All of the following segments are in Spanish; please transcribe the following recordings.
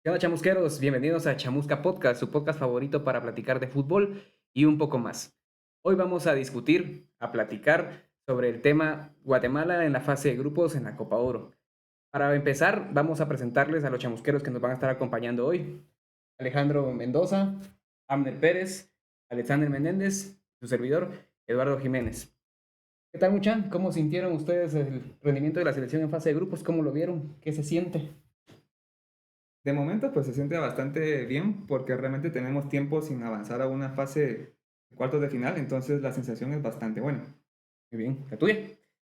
¿Qué onda, chamusqueros? Bienvenidos a Chamusca Podcast, su podcast favorito para platicar de fútbol y un poco más. Hoy vamos a discutir, a platicar sobre el tema Guatemala en la fase de grupos en la Copa Oro. Para empezar, vamos a presentarles a los chamusqueros que nos van a estar acompañando hoy. Alejandro Mendoza, Amner Pérez, Alexander Menéndez, su servidor, Eduardo Jiménez. ¿Qué tal, mucha? ¿Cómo sintieron ustedes el rendimiento de la selección en fase de grupos? ¿Cómo lo vieron? ¿Qué se siente? De momento, pues se siente bastante bien porque realmente tenemos tiempo sin avanzar a una fase de cuartos de final, entonces la sensación es bastante buena. Muy bien. ¿La tuya?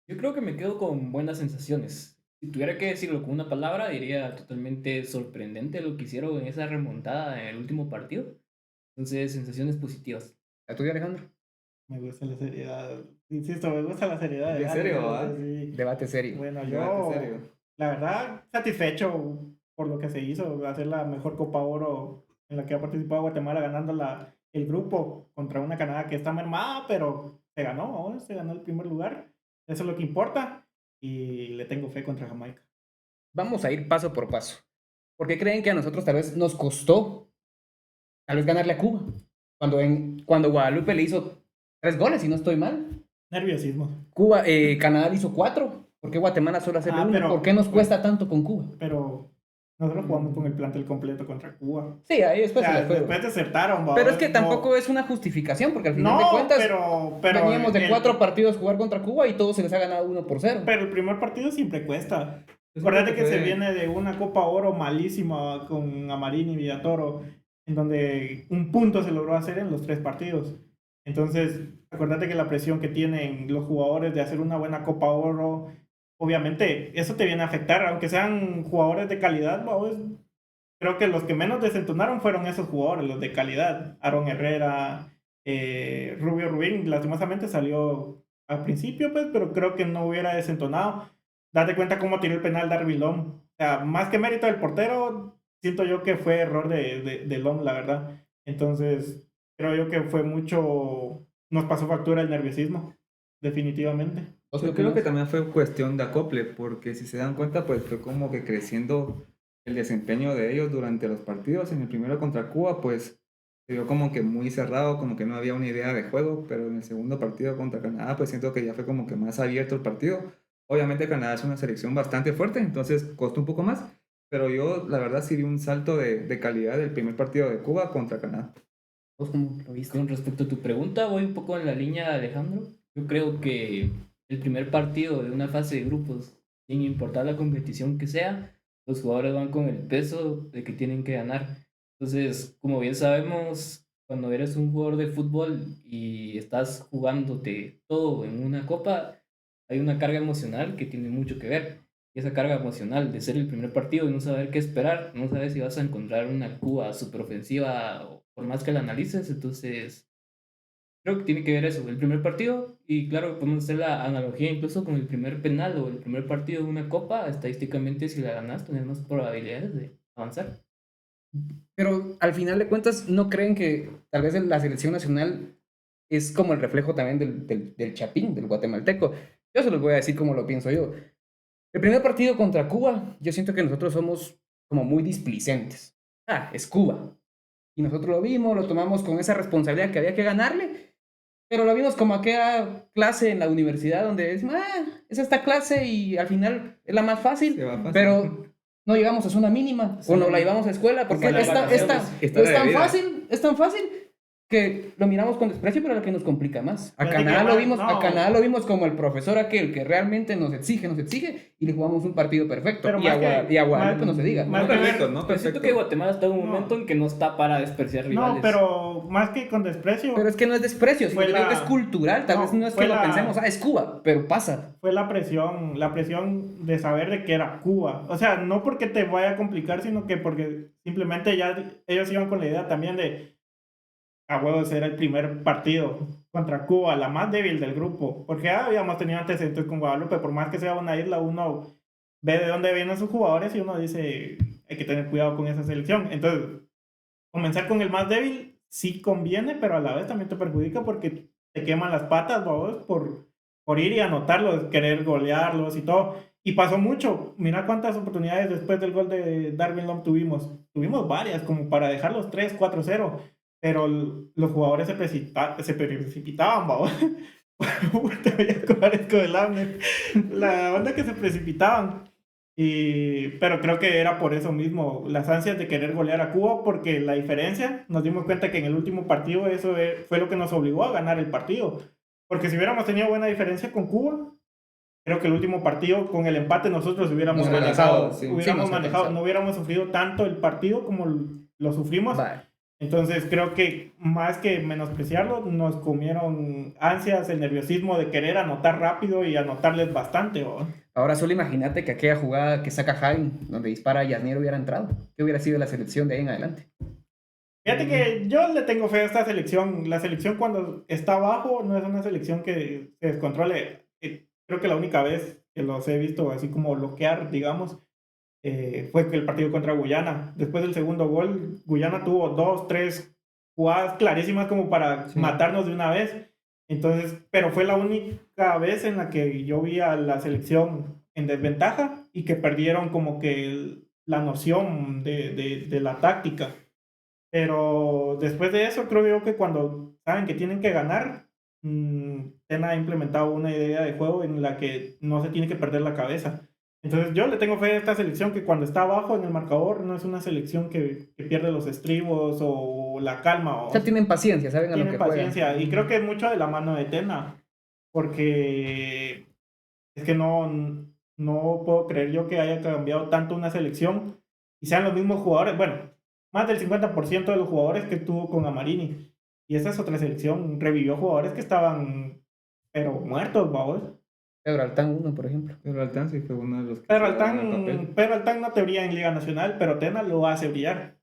Yo creo que me quedo con buenas sensaciones. Si tuviera que decirlo con una palabra, diría totalmente sorprendente lo que hicieron en esa remontada en el último partido. Entonces, sensaciones positivas. ¿La tuya, Alejandro? Me gusta la seriedad. Insisto, me gusta la seriedad de ¿En Alex. serio, Entonces, ah? sí. Debate serio. Bueno, Debate yo, serio. la verdad, satisfecho por lo que se hizo, hacer la mejor Copa Oro en la que ha participado Guatemala, ganando el grupo contra una Canadá que está mermada, pero se ganó, ¿no? Se ganó el primer lugar. Eso es lo que importa. Y le tengo fe contra Jamaica. Vamos a ir paso por paso. ¿Por qué creen que a nosotros tal vez nos costó tal vez ganarle a Cuba? Cuando Guadalupe le hizo 3 goles, si no estoy mal. Nerviosismo. Canadá le hizo 4. ¿Por qué Guatemala solo hacerle uno? ¿Por qué nos Pues, cuesta tanto con Cuba? pero nosotros jugamos con el plantel completo contra Cuba. Sí, ahí O después se sea, les fue. después desertaron, Pero es ¿va? que No, tampoco es una justificación, porque al final de no, cuentas pero veníamos de 4 partidos jugar contra Cuba y todos se les ha ganado 1-0. pero el primer partido siempre cuesta. Yo siento Acuérdate que que se fue, viene de una Copa Oro malísima con Amarini y Villatoro, en donde un punto se logró hacer en los 3 partidos. Entonces, acuérdate que la presión que tienen los jugadores de hacer una buena Copa Oro, obviamente, eso te viene a afectar, aunque sean jugadores de calidad, vamos. Creo que los que menos desentonaron fueron esos jugadores, los de calidad. Aaron Herrera, Rubio Rubín, lastimosamente salió al principio, pues, pero creo que no hubiera desentonado. Date cuenta cómo tiró el penal Darby Lom. O sea, más que mérito del portero, siento yo que fue error de Lom, la verdad. Entonces, creo yo que fue mucho, nos pasó factura el nerviosismo, definitivamente. ¿Vos qué yo creo que opinas? también fue cuestión de acople, porque si se dan cuenta, pues fue como que creciendo el desempeño de ellos durante los partidos. En el primero contra Cuba, pues se vio como que muy cerrado, como que no había una idea de juego, pero en el segundo partido contra Canadá, pues siento que ya fue como que más abierto el partido. Obviamente Canadá es una selección bastante fuerte, entonces costó un poco más, pero yo la verdad sí vi un salto de calidad del primer partido de Cuba contra Canadá. ¿Vos cómo lo viste? Con respecto a tu pregunta, voy un poco en la línea de Alejandro. Yo creo que el primer partido de una fase de grupos, sin importar la competición que sea, los jugadores van con el peso de que tienen que ganar. Entonces, como bien sabemos, cuando eres un jugador de fútbol y estás jugándote todo en una copa, hay una carga emocional que tiene mucho que ver. Y esa carga emocional de ser el primer partido y no saber qué esperar, no sabes si vas a encontrar una Cuba súper ofensiva o por más que la analices, entonces creo que tiene que ver eso, el primer partido, y claro, podemos hacer la analogía incluso con el primer penal o el primer partido de una copa, estadísticamente si la ganas, tenés más probabilidades de avanzar. Pero al final de cuentas, ¿no creen que tal vez la selección nacional es como el reflejo también del chapín, del guatemalteco? Yo se los voy a decir como lo pienso yo. El primer partido contra Cuba, yo siento que nosotros somos como muy displicentes. Es Cuba. Y nosotros lo vimos, lo tomamos con esa responsabilidad que había que ganarle, pero lo vimos como aquella clase en la universidad donde decimos, es esta clase y al final es la más Se va fácil, fácil. pero no llegamos a zona mínima o no la llevamos a escuela porque Como las vacaciones. Historia de vida. es tan fácil que lo miramos con desprecio, pero es lo que nos complica más. A Fíjate que Canadá lo más, vimos, a no, Canadá lo vimos como el profesor aquel que realmente nos exige, y le jugamos un partido perfecto. pero Y a Guadalupe no se diga. más No que perfecto, ver, no Pero siento perfecto. que Guatemala está en un No. momento en que no está para despreciar rivales. no, pero más que con desprecio, Pero es que no es desprecio, sino Fue que creo que la- es cultural. Tal no, vez no es fue que lo la- pensemos, es Cuba, pero pasa. fue la presión de saber de que era Cuba. O sea, no porque te vaya a complicar, sino que porque simplemente ya ellos iban con la idea también de a huevos era el primer partido contra Cuba, la más débil del grupo, porque ya habíamos tenido antecedentes con Guadalupe, por más que sea una isla, uno ve de dónde vienen sus jugadores y uno dice, hay que tener cuidado con esa selección. Entonces, comenzar con el más débil sí conviene, pero a la vez también te perjudica porque te queman las patas, vos, por ir y anotarlos, querer golearlos y todo. Y pasó mucho. Mira cuántas oportunidades después del gol de Darwin Lom tuvimos. Tuvimos varias, como para dejarlos 3-4-0. Pero los jugadores se precipitaban, ¿va? Te voy a acordar con el Abner. La onda que se precipitaban. Pero creo que era por eso mismo, las ansias de querer golear a Cuba, porque la diferencia, nos dimos cuenta que en el último partido eso fue lo que nos obligó a ganar el partido. Porque si hubiéramos tenido buena diferencia con Cuba, creo que el último partido con el empate nosotros hubiéramos Nos manejado, alcanzaba, sí. hubiéramos Sí, nos manejado, alcanzaba. no hubiéramos sufrido tanto el partido como lo sufrimos. Vale. Entonces creo que más que menospreciarlo, nos comieron ansias, el nerviosismo de querer anotar rápido y anotarles bastante, ¿o? Ahora solo imagínate que aquella jugada que saca Javi, donde dispara Yasnier, hubiera entrado. ¿Qué hubiera sido la selección de ahí en adelante? Fíjate que yo le tengo fe a esta selección. La selección cuando está abajo no es una selección que se descontrole. Creo que la única vez que los he visto así como bloquear, digamos, fue que el partido contra Guyana. Después del segundo gol, Guyana tuvo 2, 3 jugadas clarísimas como para Sí. matarnos de una vez. Entonces, pero fue la única vez en la que yo vi a la selección en desventaja y que perdieron como que la noción de la táctica. Pero después de eso, creo yo que cuando saben que tienen que ganar, Tena ha implementado una idea de juego en la que no se tiene que perder la cabeza. Entonces yo le tengo fe a esta selección que cuando está abajo en el marcador no es una selección que pierde los estribos o la calma. O sea, tienen paciencia, saben a lo Tienen que juegan. paciencia. Y creo que es mucho de la mano de Tena. Porque es que no puedo creer yo que haya cambiado tanto una selección y sean los mismos jugadores. Bueno, más del 50% de los jugadores que tuvo con Amarini. Y esa es otra selección. Revivió jugadores que estaban, pero muertos, vamos. Pedro Altán, uno, por ejemplo. Pedro Altán sí fue uno de los que Pedro se ganó el papel. Altán no te brilla en Liga Nacional, pero Tena lo hace brillar.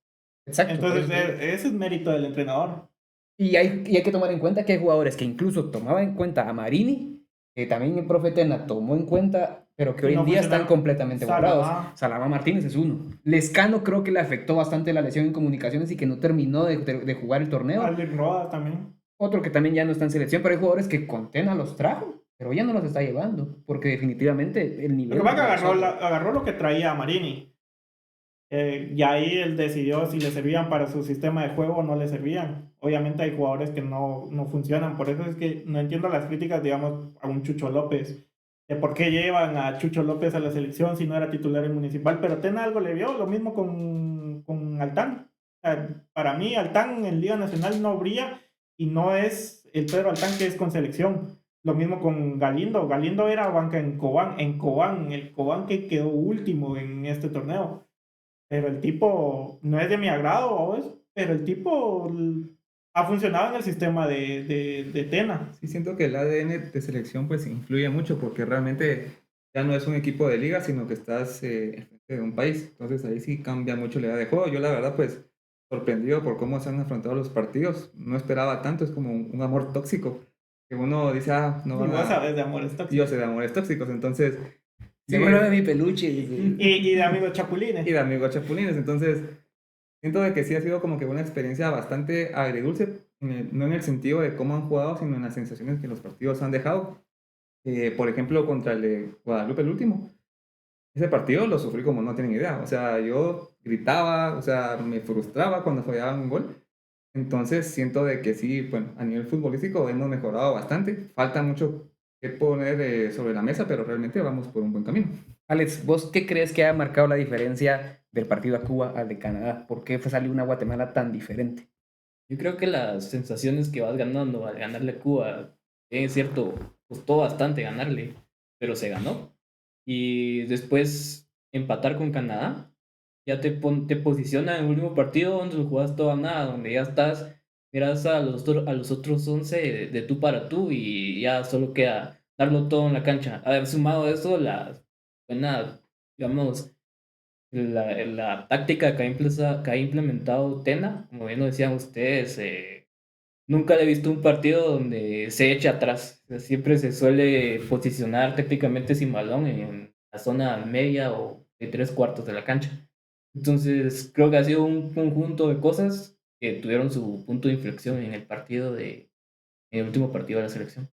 Exacto. Entonces, por eso. ese es mérito del entrenador. Y hay que tomar en cuenta que hay jugadores que incluso tomaban en cuenta a Marini, que también el profe Tena tomó en cuenta, pero que Y hoy no en día están funcionaron. completamente borrados. Salama. Salama Martínez es uno. Lescano creo que le afectó bastante la lesión en comunicaciones y que no terminó de jugar el torneo. Alvin Roda también. Otro que también ya no está en selección, pero hay jugadores que con Tena los trajo, pero ya no los está llevando, porque definitivamente el nivel... Lo que pasa es que no es otro. agarró lo que traía Marini. Y ahí él decidió si le servían para su sistema de juego o no le servían. Obviamente hay jugadores que no funcionan. Por eso es que no entiendo las críticas, digamos, a un Chucho López. De por qué llevan a Chucho López a la selección si no era titular en Municipal. Pero Tena algo le vio. Lo mismo con Altán. O sea, para mí Altán en Liga Nacional no brilla y no es el Pedro Altán que es con selección. Lo mismo con Galindo. Galindo era banca en Cobán. El Cobán que quedó último en este torneo. Pero el tipo no es de mi agrado, ¿ves? Pero el tipo ha funcionado en el sistema de Tena. Sí, siento que el ADN de selección pues influye mucho porque realmente ya no es un equipo de liga, sino que estás enfrente de un país. Entonces ahí sí cambia mucho la idea de juego. Yo la verdad pues sorprendido por cómo se han afrontado los partidos. No esperaba tanto, es como un amor tóxico. Que uno dice, no Y van vos a... sabes de amores tóxicos. Yo sé de amores tóxicos, entonces... sí, Devuélveme mi peluche. Dice. Y de amigos chapulines. y de amigos chapulines. Entonces, siento de que sí ha sido como que una experiencia bastante agridulce, no en el sentido de cómo han jugado, sino en las sensaciones que los partidos han dejado. Por ejemplo, contra el de Guadalupe, el último. Ese partido lo sufrí como no tienen idea. O sea, yo gritaba, o sea, me frustraba cuando fallaban un gol. Entonces, siento de que sí, bueno, a nivel futbolístico hemos mejorado bastante. Falta mucho que poner sobre la mesa, pero realmente vamos por un buen camino. Alex, ¿vos qué crees que ha marcado la diferencia del partido a Cuba al de Canadá? ¿Por qué salió una Guatemala tan diferente? Yo creo que las sensaciones que vas ganando al ganarle a Cuba, es cierto, costó bastante ganarle, pero se ganó. Y después empatar con Canadá, ya te posiciona en el último partido donde no juegas todo a nada, donde ya estás, miras a los otros 11 de tú para tú y ya solo queda darlo todo en la cancha. Haber sumado eso, la buena, digamos, la táctica que ha implementado Tena, como bien lo decían ustedes, nunca le he visto un partido donde se eche atrás. O sea, siempre se suele posicionar tácticamente sin balón en la zona media o de 3/4 de la cancha. Entonces, creo que ha sido un conjunto de cosas que tuvieron su punto de inflexión en en el último partido de la selección.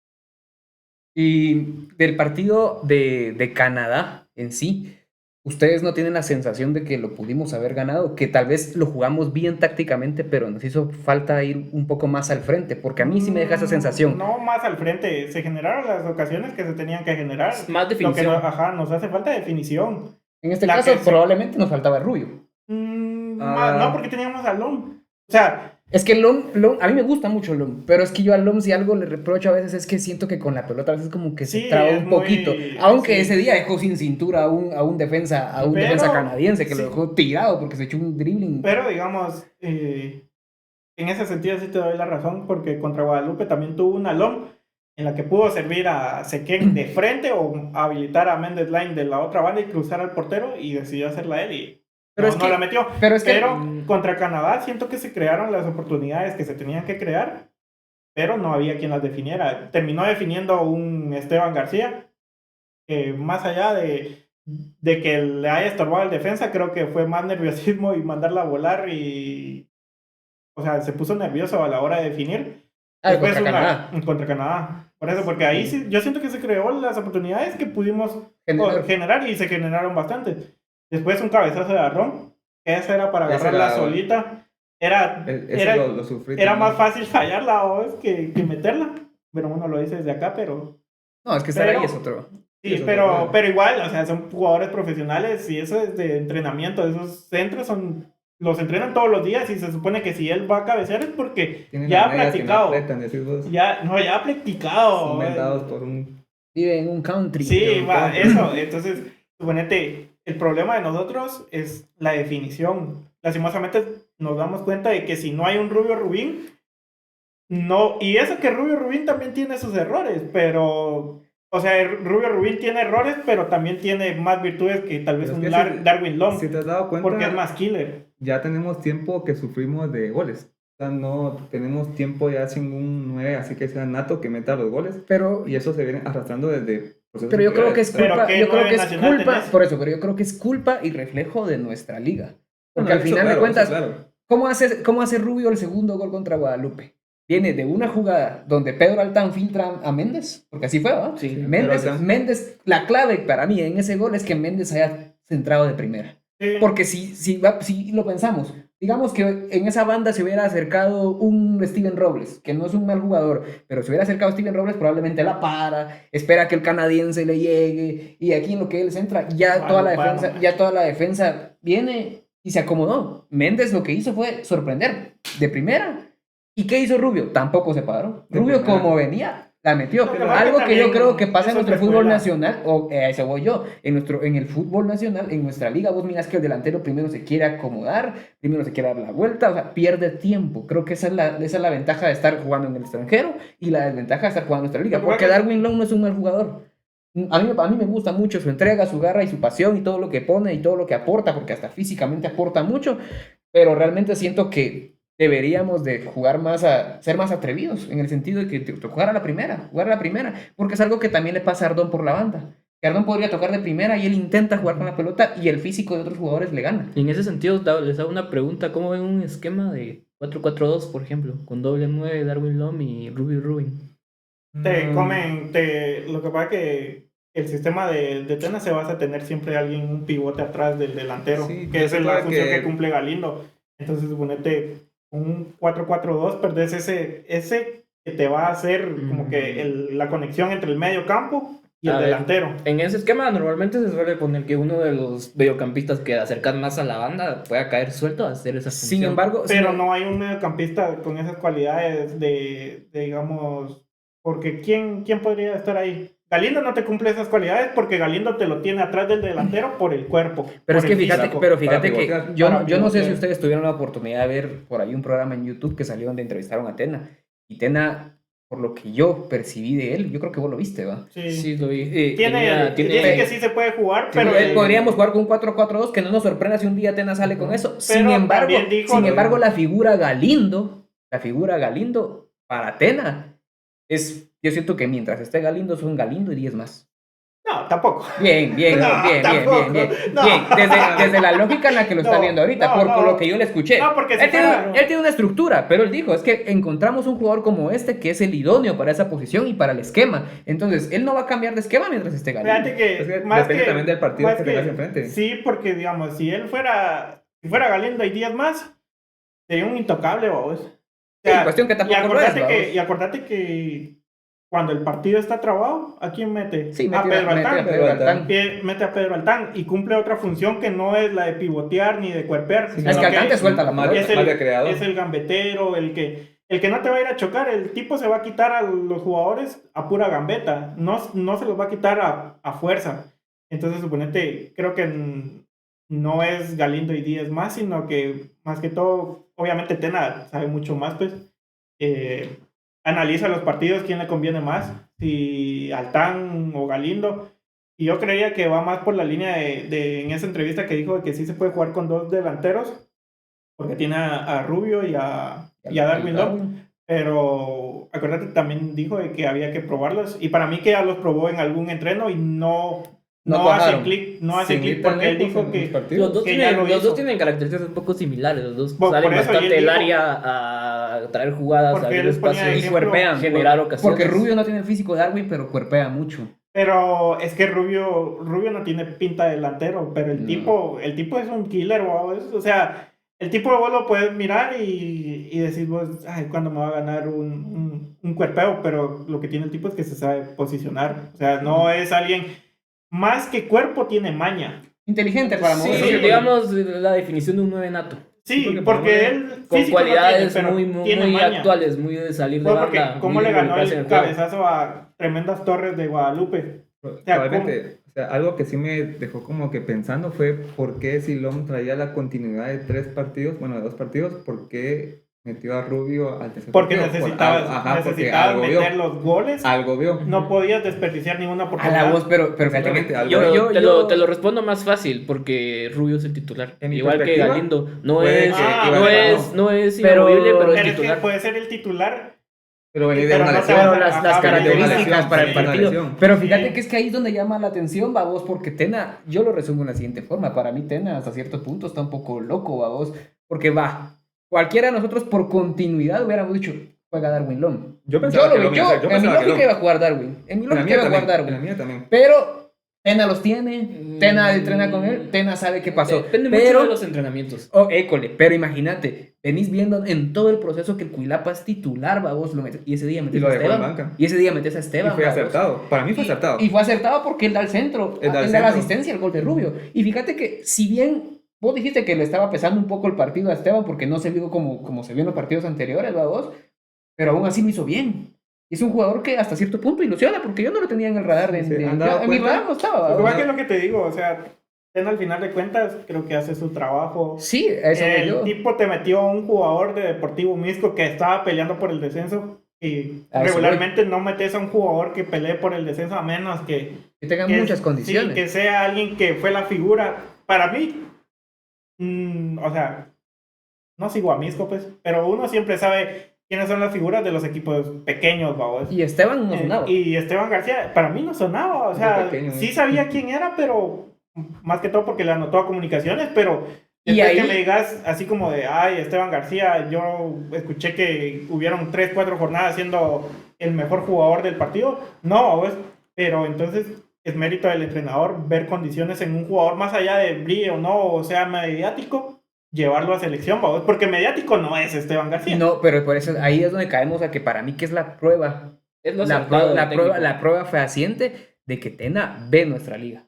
Y del partido de Canadá, en sí, ustedes no tienen la sensación de que lo pudimos haber ganado, que tal vez lo jugamos bien tácticamente, pero nos hizo falta ir un poco más al frente, porque a mí sí me deja esa sensación. No más al frente, se generaron las ocasiones que se tenían que generar. Más Lo que definición. nos hace falta definición. En este La caso, que se- probablemente nos faltaba Rubio. No, porque teníamos a Lom. O sea, Es que a mí me gusta mucho Lom, pero es que yo a Lom si algo le reprocho a veces es que siento que con la pelota a veces como que Sí, se traba es un poquito. muy- Aunque sí. ese día dejó sin cintura a un defensa Pero, canadiense que sí. lo dejó tirado porque se echó un dribbling. pero digamos, en ese sentido sí te doy la razón, porque contra Guadalupe también tuvo una Lom en la que pudo servir a Sequén de frente o habilitar a Méndez Line de la otra banda y cruzar al portero y decidió hacerla él y Pero no, es no que- la metió. pero es que- Contra Canadá siento que se crearon las oportunidades que se tenían que crear, pero no había quien las definiera. Terminó definiendo un Esteban García, que más allá de que le haya estorbado el defensa, creo que fue más nerviosismo y mandarla a volar y... O sea, se puso nervioso a la hora de definir. Después contra Canadá. Contra Canadá. Por eso, porque ahí sí, yo siento que se creó las oportunidades que pudimos generar y se generaron bastante. Después un cabezazo de Arrón, que esa era para Esa agarrarla era- solita. Era Lo sufrí era también. más fácil fallarla ¿ves? Que meterla. Pero uno lo dice desde acá, pero... No, es que estar pero- ahí es otro. Sí, Eso pero, también. pero igual, o sea, son jugadores profesionales y eso es de entrenamiento. Esos centros los entrenan todos los días y se supone que si él va a cabecear es porque Tienen ya las ha medias que no practicado. apretan, decís vos. Ya ha practicado. Son vendados por un... Vive en un country. Sí, va, country. eso. Entonces, suponete, el problema de nosotros es la definición. Lastimosamente nos damos cuenta de que si no hay un Rubio Rubín, no. Y eso que Rubio Rubín también tiene sus errores, pero. O sea, Rubio Rubín tiene errores, pero también tiene más virtudes que tal vez Pero un es que si- Darwin Long, Si te has dado cuenta, porque es más killer. ya tenemos tiempo que sufrimos de goles. O sea, no tenemos tiempo ya sin un 9, así que sea nato que meta los goles. Pero, Y eso se viene arrastrando desde procesos pero yo creo que es anteriores. Pero culpa, ¿qué yo creo nueve que es nacional culpa, tenés? por eso, pero yo creo que es culpa y reflejo de nuestra liga. Porque Bueno, al eso final de claro, cuentas, eso claro. ¿cómo hace Rubio el segundo gol contra Guadalupe? Viene de una jugada donde Pedro Altán filtra a Méndez, porque así fue, ¿va? Sí. Méndez, Pero Altán- Méndez, la clave para mí en ese gol es que Méndez haya centrado de primera. Sí. Porque si lo pensamos, digamos que en esa banda se hubiera acercado un Steven Robles, que no es un mal jugador, pero se hubiera acercado Steven Robles, probablemente la para, espera que el canadiense le llegue, y aquí en lo que él centra, ya toda la defensa viene y se acomodó. Méndez lo que hizo fue sorprender de primera. ¿Y qué hizo Rubio? Tampoco se paró. De Rubio, primera. como venía, la metió. Lo que pasa Algo que que yo también creo que pasa en eso es nuestro de fútbol escuela. nacional, o a eso voy yo, en el fútbol nacional, en nuestra liga, vos mirás que el delantero primero se quiere acomodar, primero se quiere dar la vuelta, o sea, pierde tiempo. Creo que esa es la ventaja de estar jugando en el extranjero y la desventaja de estar jugando en nuestra liga, Lo que porque pasa es- Darwin Long no es un mal jugador. A mí me gusta mucho su entrega, su garra y su pasión y todo lo que pone y todo lo que aporta, porque hasta físicamente aporta mucho, pero realmente siento que deberíamos de jugar ser más atrevidos, en el sentido de que jugar a la primera, porque es algo que también le pasa a Ardón por la banda. Que Ardón podría tocar de primera y él intenta jugar con la pelota y el físico de otros jugadores le gana. Y en ese sentido, les hago una pregunta. ¿Cómo ven un esquema de 4-4-2, por ejemplo? Con doble 9, Darwin Lom y Rubio Rubin. Lo que pasa es que el sistema de Tena se basa en tener siempre alguien, un pivote atrás del delantero, Sí, que yo esa es creo la función que- que cumple Galindo. Entonces, suponete un 4-4-2, perdés ese que te va a hacer como que la conexión entre el medio campo y el A ver. delantero. En ese esquema normalmente se suele poner que uno de los mediocampistas que acercan más a la banda pueda caer suelto a hacer esa función. Sin embargo, Pero no hay un mediocampista con esas cualidades de digamos, porque ¿quién podría estar ahí? Galindo no te cumple esas cualidades porque Galindo te lo tiene atrás del delantero por el cuerpo. Pero por es que el fíjate, físico. pero fíjate Para que pivotear. yo Para no sé si pivotear. ustedes tuvieron la oportunidad de ver por ahí un programa en YouTube que salió donde entrevistaron a Tena. Y Tena, por lo que yo percibí de él, yo creo que vos lo viste, ¿va? Sí. Sí, lo vi. Dice que sí se puede jugar, pero Podríamos jugar con un 4-4-2, que no nos sorprenda si un día Tena sale con eso. Sin también dijo- embargo, la figura Galindo para Tena, yo siento que mientras esté Galindo son Galindo y 10 más. No, tampoco. Bien, No, bien. tampoco. No. Bien, desde la lógica en la que lo está No, viendo ahorita, no, por no. lo que yo le escuché. No, porque si él, tiene, fuera- él tiene una estructura, pero él dijo, es que encontramos un jugador como este que es el idóneo para esa posición y para el esquema. Entonces, él no va a cambiar de esquema mientras esté Galindo. Fíjate que, Es que más depende también del partido más que tengas enfrente. Sí, porque digamos, si fuera Galindo y 10 más, sería un intocable, vos. O Sí, cuestión que tampoco lo es, vamos. y acordate que cuando el partido está trabado, ¿a quién mete? Sí, a Pedro Altán. Altán. Mete a Pedro Altán y cumple otra función que no es la de pivotear ni de cuerpear. Sí, sino Es que Altán te suelta la más, pelota. más de creador. Es el gambetero, el que no te va a ir a chocar. El tipo se va a quitar a los jugadores a pura gambeta. No se los va a quitar a fuerza. Entonces, suponete, creo que no es Galindo y 10 más, sino que más que todo, obviamente Tena sabe mucho más, pues. Analiza los partidos, quién le conviene más, si Altán o Galindo. Y yo creía que va más por la línea en esa entrevista que dijo de que sí se puede jugar con 2 delanteros, porque tiene a Rubio y a Darwin Love. Pero acuérdate, también dijo de que había que probarlos. Y para mí que ya los probó en algún entreno y no hacen clic, porque él dijo que Los dos, que ya lo hizo. tienen características un poco similares. Los dos Por salen eso, y bastante él del dijo- área a traer jugadas, a Porque abrir él ponía espacios Y ejemplo- cuerpean. generar ocasiones. Porque Rubio no tiene el físico de Darwin, pero cuerpea mucho. Pero es que Rubio no tiene pinta de delantero, pero el tipo es un killer, ¿vos? O sea, el tipo vos lo puedes mirar y decir vos, ay, ¿cuándo me va a ganar un cuerpeo? Pero lo que tiene el tipo es que se sabe posicionar. O sea, no es alguien, más que cuerpo, tiene maña. Inteligente para Sí, moverse. digamos la definición de un 9 nato. Sí, porque él Con físico no cualidades tiene, pero muy tiene maña. actuales, muy de salir de Pues porque banda. cómo muy le de ganó involucrarse en el juego. cabezazo a tremendas torres de Guadalupe. sea, Probablemente, o sea, algo que sí me dejó como que pensando fue por qué Silom traía la continuidad de 3 partidos, bueno, de 2 partidos, por qué metió a Rubio al tercer Porque partido. necesitabas Porque meter los goles. Algo vio. No podías desperdiciar ninguna A oportunidad. la voz, pero fíjate Exactamente, que algo. Te lo respondo más fácil porque Rubio es el titular. En mi Igual que perspectiva, Galindo. No puede es, que iba no a ser, es, no es Pero- inamovible, pero es Pero es que titular. puede ser el titular. Pero venía de Pero una no lesión. te Pero vas a- las ajá, venía de una características lesión, para el sí, una partido. lesión. Pero fíjate Sí. que es que ahí es donde llama la atención, babos, porque Tena, yo lo resumo de la siguiente forma. Para mí, Tena, hasta cierto punto, está un poco loco, babos, porque cualquiera de nosotros por continuidad hubiéramos dicho, juega Darwin Lom. Yo pensaba que Lom iba a ser, yo en mi pensaba que lógica Lom. iba a jugar Darwin. En mi En la lógica mía iba a jugar también. En la Darwin. mía también. Pero Tena los tiene, Tena entrena con él, Tena sabe qué pasó. Depende pero, mucho de los entrenamientos. Oh, école, pero imagínate, venís viendo en todo el proceso que el Cuilapa es titular, babos, y ese día metes Y lo a dejó en Esteban. banca. Y ese día metes a Y Esteban. fue babos. acertado. Para mí fue acertado. Y fue acertado porque él da el centro, Él da el él da la centro. asistencia al gol de Rubio. Y fíjate que si bien vos dijiste que le estaba pesando un poco el partido a Esteban porque no se vio como se vio en los partidos anteriores, babos, pero aún así lo hizo bien. Y es un jugador que hasta cierto punto ilusiona porque yo no lo tenía en el radar de... Sí, de- ¿han dado en mi cuenta? radar no estaba, babos. Igual que lo que te digo, o sea, Tena al final de cuentas creo que hace su trabajo. Sí, eso voy El yo. tipo te metió un jugador de Deportivo Misco que estaba peleando por el descenso. Y A eso regularmente no metes a un jugador que pelee por el descenso a menos que Que tengan que muchas sí, condiciones. que sea alguien que fue la figura. Para mí, o sea, no sigo a Misco, pues, pero uno siempre sabe quiénes son las figuras de los equipos pequeños, babos. Y Esteban no sonaba. Y Esteban García, para mí no sonaba, o sea, Muy pequeño, sí ¿eh? sabía quién era, pero más que todo porque le anotó a comunicaciones, pero Y después ahí- que me digas así como de, ay, Esteban García, yo escuché que hubieron 3, 4 jornadas siendo el mejor jugador del partido, no, pues, pero entonces es mérito del entrenador ver condiciones en un jugador más allá de brillo, no, o sea, mediático, llevarlo a selección, babos, porque mediático no es Esteban García. No, pero por eso ahí es donde caemos a que para mí que es la prueba. Es lo La acertado del técnico. prueba fehaciente de que Tena ve nuestra liga.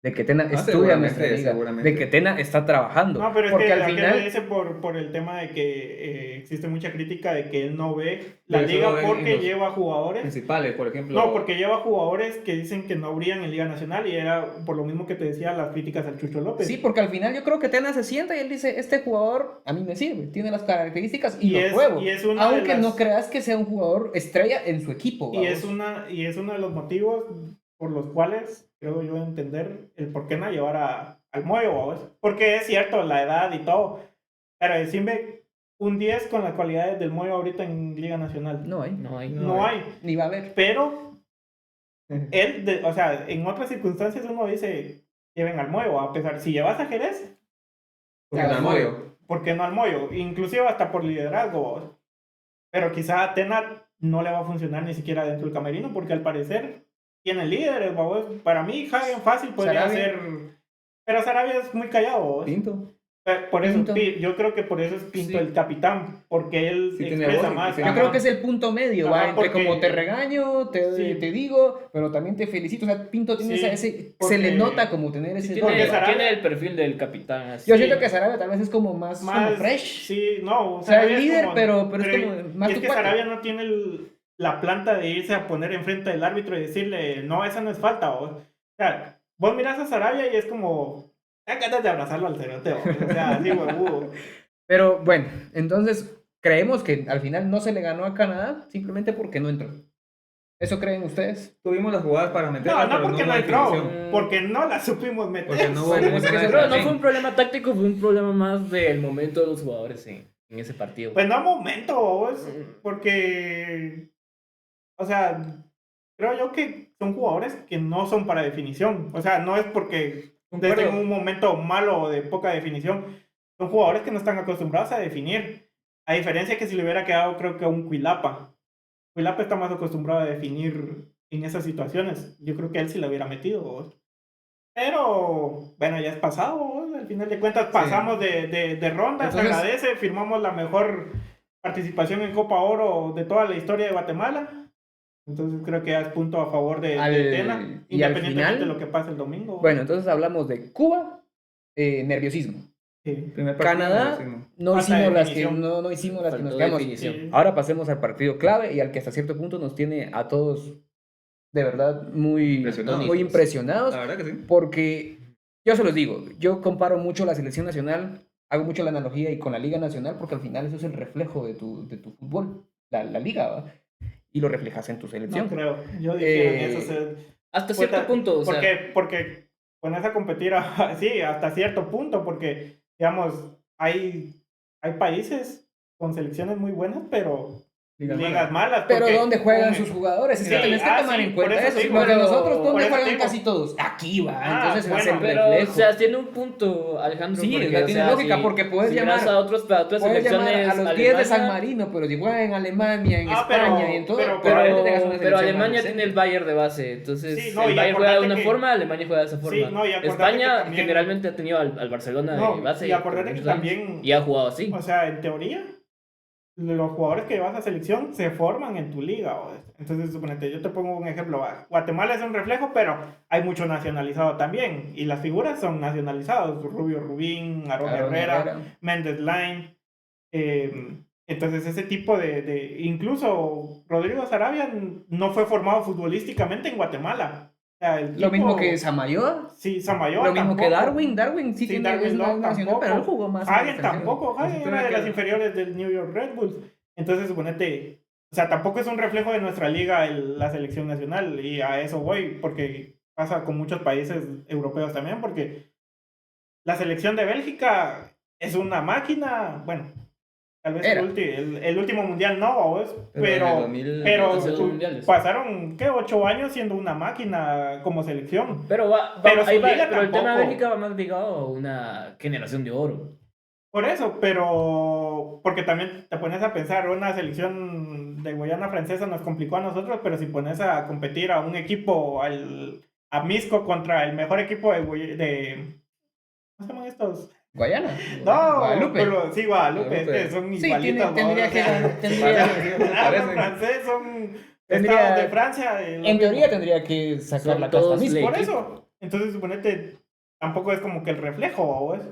De que Tena estudia nuestra liga. seguramente. De que Tena está trabajando. No, pero es porque que al aquel final... lo dice por el tema de que existe mucha crítica de que él no ve la Pero eso liga lo ven en porque los lleva jugadores. Principales, por ejemplo. No, porque lleva jugadores que dicen que no brillan en Liga Nacional y era por lo mismo que te decía las críticas al Chucho López. Sí, porque al final yo creo que Tena se sienta y él dice, este jugador a mí me sirve, tiene las características y, Y lo es- pruebo. y es una de Aunque las- no creas que sea un jugador estrella en su equipo. y es vamos. uno de los motivos por los cuales creo yo entender el por qué no llevar al Moyo, ¿sabes? Porque es cierto, la edad y todo. Pero decime un 10 con las cualidades del Moyo ahorita en Liga Nacional. No hay, No hay. No hay. ni va a haber. Pero o sea, en otras circunstancias uno dice, lleven al Moyo, a pesar, si llevas a Jerez, Porque no al Moyo. ¿por qué no al Moyo? Inclusive hasta por liderazgo, ¿vos? Pero quizá a Tena no le va a funcionar ni siquiera dentro del camerino, porque al parecer tiene líderes, ¿vos? Para mí, Hagen fácil podría Sarabia. ser, pero Sarabia es muy callado, ¿vos? Pinto. Por eso, Pinto. yo creo que por eso es Pinto Sí. el capitán, porque él Sí, tiene expresa voz, más. sí. Yo Ajá. creo que es el punto medio, Ajá, ¿va? Entre porque- como te regaño, Sí. te digo, pero también te felicito. O sea, Pinto tiene Sí, se porque- le nota como tener ese Sí, don. tiene, Sarabia- tiene el perfil del capitán. Así. Yo Sí. siento que Sarabia tal vez es como más como fresh. Sí, no. O sea, Sarabia el es líder, como- pero es como más y es tu que cuate. Sarabia no tiene la planta de irse a poner enfrente del árbitro y decirle, no, esa no es falta. O sea, vos mirás a Sarabia y es como, da ganas de abrazarlo al cerote. O sea, así, huevudo. Pero bueno, entonces creemos que al final no se le ganó a Canadá simplemente porque no entró. ¿Eso creen ustedes? Tuvimos las jugadas para No, meterlas, no pero porque no hubo entró, definición. porque no la supimos meter. Porque no hubo Bueno, ninguna es que se- Pero no definición. fue un problema táctico, fue un problema más del momento de los jugadores en ese partido. Pues no momento, vos, porque, o sea, creo yo que son jugadores que no son para definición. O sea, no es porque Concuerdo. estén en un momento malo o de poca definición. Son jugadores que no están acostumbrados a definir. A diferencia que si le hubiera quedado, creo que a un Cuilapa. Cuilapa está más acostumbrado a definir en esas situaciones. Yo creo que él sí lo hubiera metido, vos. Pero, bueno, ya es pasado, vos. Al final de cuentas pasamos de ronda, se Entonces- agradece, firmamos la mejor participación en Copa Oro de toda la historia de Guatemala. Entonces creo que ya es punto a favor de Tena, y al independientemente final- de lo que pase el domingo. Bueno, entonces hablamos de Cuba, nerviosismo. Sí. Primer partido, Canadá, decimos. no Falta de hicimos las que definición. no hicimos las que nos Faltó quedamos. definición. Sí. Ahora pasemos al partido clave y al que hasta cierto punto nos tiene a todos de verdad Impresionados. muy impresionados. La verdad que sí. Porque yo se los digo, yo comparo mucho la selección nacional, hago mucho la analogía y con la Liga Nacional, porque al final eso es el reflejo de tu fútbol, la liga, ¿va? Y lo reflejas en tu selección. No creo. Yo dije Eh, eso. Hasta cierto punto, o sea, Porque pones a competir, sí, hasta cierto punto, porque, digamos, hay países con selecciones muy buenas, pero ligas malas. Pero porque- ¿dónde juegan Hombre, sus jugadores? Es Sí, que tenés que tomar sí, en por cuenta eso eso. digo, Porque pero- nosotros, por ¿dónde eso juegan digo. casi todos? Aquí va. Ah, Entonces se hace el bueno, pero, reflejo. o sea, tiene un punto, Alejandro. Sí, porque, o sea, tiene lógica, porque puedes si llamar- miras a otras Puedes llamar selecciones, a los 10 de San Alemania- Marino, pero si juegan en Alemania, en Ah, España pero- y en todo, pero- probablemente tengas una pero selección Alemania más tiene el decente. Bayern de base, entonces Sí, no, y el Bayern juega de acordate una que- forma, Alemania juega de esa forma. Sí, no, y acordate España que también- generalmente ha tenido al Barcelona No, de base y acordate por que muchos años, también- y ha jugado así. O sea, en teoría, los jugadores que vas a selección se forman en tu liga. Entonces, suponete, yo te pongo un ejemplo. Guatemala es un reflejo, pero hay mucho nacionalizado también. Y las figuras son nacionalizados. Rubio Rubín, Aaron Aaron Herrera, Herrera. Méndez Line. Entonces, ese tipo incluso Rodrigo Sarabia no fue formado futbolísticamente en Guatemala. O sea, el Lo mismo tipo- que Samayoa, Sí, Samayoa lo mismo que tampoco. Darwin sí, Sí, tiene Darwin es no, nacional, tampoco. pero él jugó más. en la Hagen selección. tampoco, Hagen Eso era de tiene las que- inferiores del New York Red Bulls. Entonces, suponete, o sea, tampoco es un reflejo de nuestra liga la selección nacional, y a eso voy, porque pasa con muchos países europeos también, porque la selección de Bélgica es una máquina, bueno, tal vez Era. el último mundial no, Pero en el 2000 pero hace dos mundiales. pasaron, ¿qué? 8 años siendo una máquina como selección. Pero, Pero su ahí va, liga pero el tema de tampoco. Bélgica va más ligado a una generación de oro. Por eso, pero porque también te pones a pensar, una selección de Guayana Francesa nos complicó a nosotros, pero si pones a competir a un equipo, a Misco contra el mejor equipo ¿cómo se llaman estos? Guayana. No, Guadalupe. pero sí, Guadalupe, Guadalupe. es que son Sí, igualitos. tendría ¿no? que O sea, tendría- hablan parecen. francés, son Tendría- estados de Francia. lo en mismo. teoría tendría que sacar Son la casta todos misma. Por equipo. eso, entonces suponete, tampoco es como que el reflejo, ¿o es?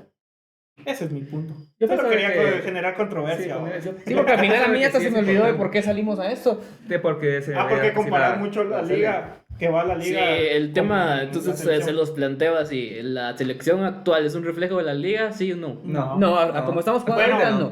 Ese es mi punto. Yo Yo solo pensaba quería que- generar controversia. Sí, ¿o? Sí, porque al final a mí hasta Sí, se me es olvidó de importante. por qué salimos a esto. De porque se Porque vea comparar así mucho la liga, que va a la Sí, liga. el tema, con entonces la selección. se los planteo así, ¿la selección actual es un reflejo de la liga, sí o no? No. No, No. como estamos jugando Bueno, ahorita, no.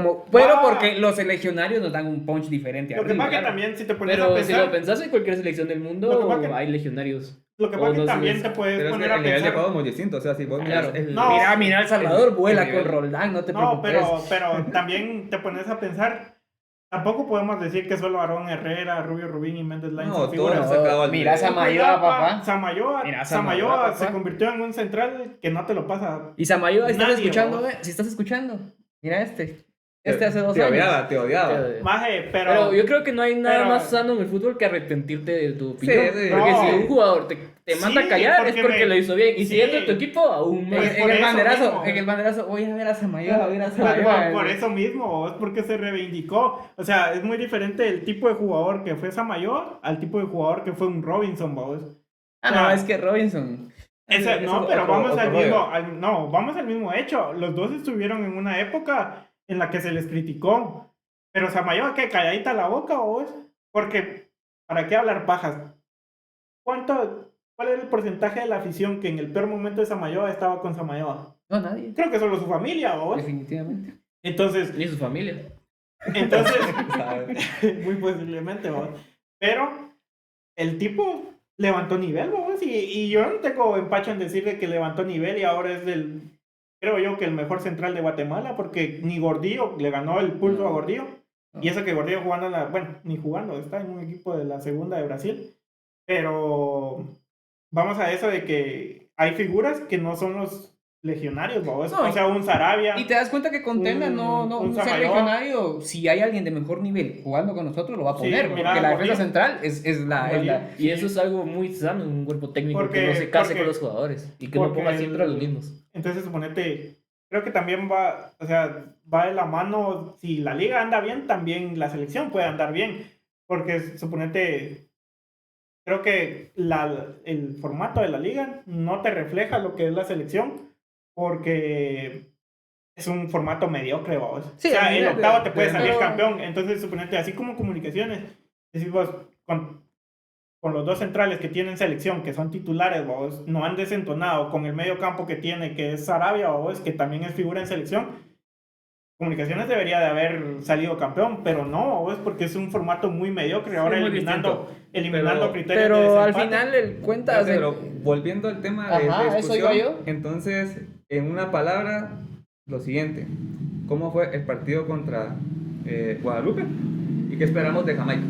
no. Pero Ah. porque los legionarios nos dan un punch diferente. Lo que arriba, pasa que claro. también, si te pones a Pero si pensar, lo pensás en cualquier selección del Lo que mundo, pasa que- hay legionarios. lo que o pasa que no también se- te puedes Pero es que poner a el nivel de pensar. juego es muy distinto. O sea, si vos Claro. miras el. No. Mira, El Salvador vuela el nivel. con Roldán, no te No, preocupes. pero también te pones a pensar tampoco podemos decir que solo Aarón Herrera, Rubio Rubín y Méndez Lainez No, son todos figuras. han sacado al Mira, medio. Samayoa, papá. Samayoa, Mira, Samayoa Samayoa, se papá. convirtió en un central que no te lo pasa. Y Samayoa, ¿estás Nadie, escuchando? ¿no? Si estás escuchando, mira este hace 2 Te años. odiaba, te odiaba. Maje, Pero yo creo que no hay nada pero- más sano en el fútbol que arrepentirte de tu opinión. sí. Porque No. si un jugador te manda Sí, a callar es porque porque me- lo hizo bien. Y si sí. es de tu equipo, aún más. Pues En por el eso banderazo, mismo. en el banderazo, voy a ver a Samayoa, voy a ver a Por, Samayoa. por eso mismo, es porque se reivindicó. O sea, es muy diferente el tipo de jugador que fue Samayoa al tipo de jugador que fue un Robinson, vos. Ah, no, es que Robinson. No, pero otro- vamos otro al rollo. mismo, no, vamos al mismo hecho. Los dos estuvieron en una época en la que se les criticó. Pero Samayoa, que calladita la boca, vos. Porque, ¿para qué hablar pajas? ¿Cuál era el porcentaje de la afición que en el peor momento de Samayoa estaba con Samayoa? No, nadie. Creo que solo su familia, vos. Definitivamente. Entonces, Ni su familia. muy posiblemente, vos. Pero el tipo levantó nivel, vos. Y yo no tengo empacho en decirle que levantó nivel y ahora es creo yo que el mejor central de Guatemala, porque ni Gordillo le ganó el pulso a Gordillo. Y eso que Gordillo jugando bueno, ni jugando, está en un equipo de la segunda de Brasil. Pero vamos a eso de que hay figuras que no son los legionarios, vos. No, O sea, un Sarabia. Y te das cuenta que Contenda un ser Samayoa. legionario, si hay alguien de mejor nivel jugando con nosotros, lo va a Sí, poner. mira, porque la Gordillo. defensa central es la. Y eso es algo muy sano en un cuerpo técnico Porque- que no se case porque- con los jugadores y que no porque ponga siempre a los mismos. Entonces, suponete, creo que también va de la mano, si la liga anda bien, también la selección puede andar bien, porque suponete, creo que el formato de la liga no te refleja lo que es la selección, porque es un formato mediocre, vos. Sí, o sea, el octavo te puede pero- salir campeón, entonces suponete, así como comunicaciones, decís vos, con los dos centrales que tienen selección, que son titulares, vos, no han desentonado con el medio campo que tiene, que es Sarabia, vos, que también es figura en selección. Comunicaciones debería de haber salido campeón, pero no, vos, porque es un formato muy mediocre, ahora muy eliminando Pero- criterios de Pero al desempate. final el cuenta. Pero volviendo al tema de Ajá, eso discusión, iba yo. entonces, en una palabra, lo siguiente. ¿Cómo fue el partido contra Guadalupe? ¿Y qué esperamos de Jamaica?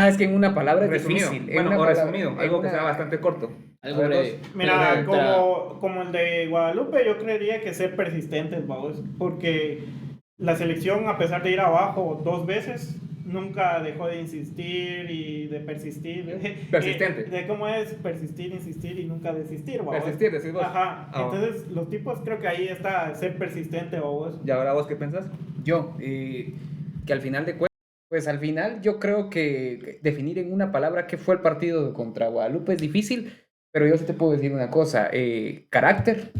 Es que en una palabra es Resumido. difícil. En Bueno, una o palabra- resumido, en algo que una- sea bastante corto. Algo A ver, breve. Mira, Pero contra- como el de Guadalupe, yo creería que ser persistentes, vamos, porque la selección, a pesar de ir abajo 2 veces, nunca dejó de insistir y de persistir. Persistente. De cómo es persistir, insistir y nunca desistir, vamos. Persistir, decís vos. Ajá, Ah, entonces los tipos creo que ahí está ser persistente, vamos. ¿Y ahora vos qué pensás? Yo, que al final de cuentas, pues al final yo creo que definir en una palabra qué fue el partido contra Guadalupe es difícil, pero yo sí te puedo decir una cosa, carácter,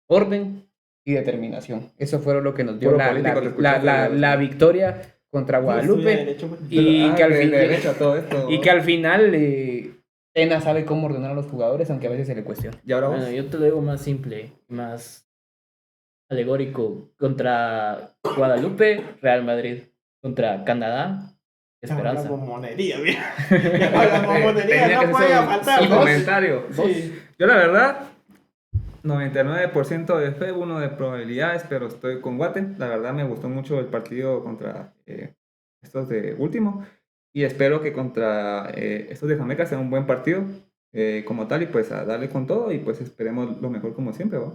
orden y determinación. Eso fueron lo que nos dio Puro la político te escuchaste, la victoria contra Estudia Guadalupe derecho, pues. y que al de fin- derecho a todo esto. y que al final Tena sabe cómo ordenar a los jugadores, aunque a veces se le cuestiona. ¿Y ahora vos? Bueno, yo te lo digo más simple, más alegórico. Contra Guadalupe, Real Madrid. Contra Canadá, Esperanza. La bombonería, mira. La bombonería Tenía que no ser podía un- faltar. un ¿no? comentario. Sí. Yo la verdad, 99% de fe, 1 de probabilidades, pero estoy con Guate. La verdad me gustó mucho el partido contra estos de último. Y espero que contra estos de Jamaica sea un buen partido como tal y pues a darle con todo y pues esperemos lo mejor como siempre, ¿va?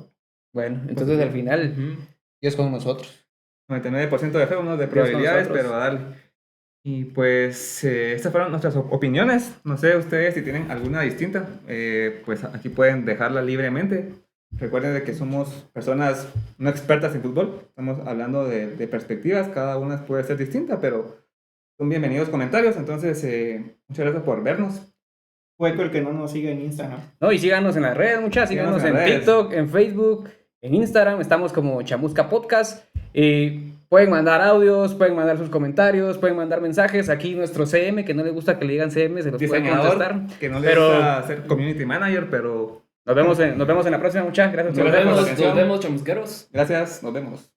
Bueno, entonces al final Ujú. Dios con nosotros. 99% de fe, 1 de Dios con probabilidades, nosotros. pero a darle. Y pues estas fueron nuestras opiniones. No sé ustedes si tienen alguna distinta, pues aquí pueden dejarla libremente. Recuerden de que somos personas no expertas en fútbol. Estamos hablando de perspectivas, cada una puede ser distinta, pero son bienvenidos comentarios. Entonces, muchas gracias por vernos. Hueco el que no nos siga en Instagram. No, y síganos en las redes, muchachos. Síganos Síganos en en las TikTok, en Facebook, en Instagram. Estamos como Chamusca Podcast. Pueden mandar audios, pueden mandar sus comentarios, pueden mandar mensajes. Aquí nuestro CM, que no le gusta que le digan CM, se los puede Diseñador, contestar. que no le Pero- gusta ser community manager, pero Nos vemos en la próxima, muchachos. Gracias por Nos vernos. vemos, chamusqueros. gracias, nos vemos.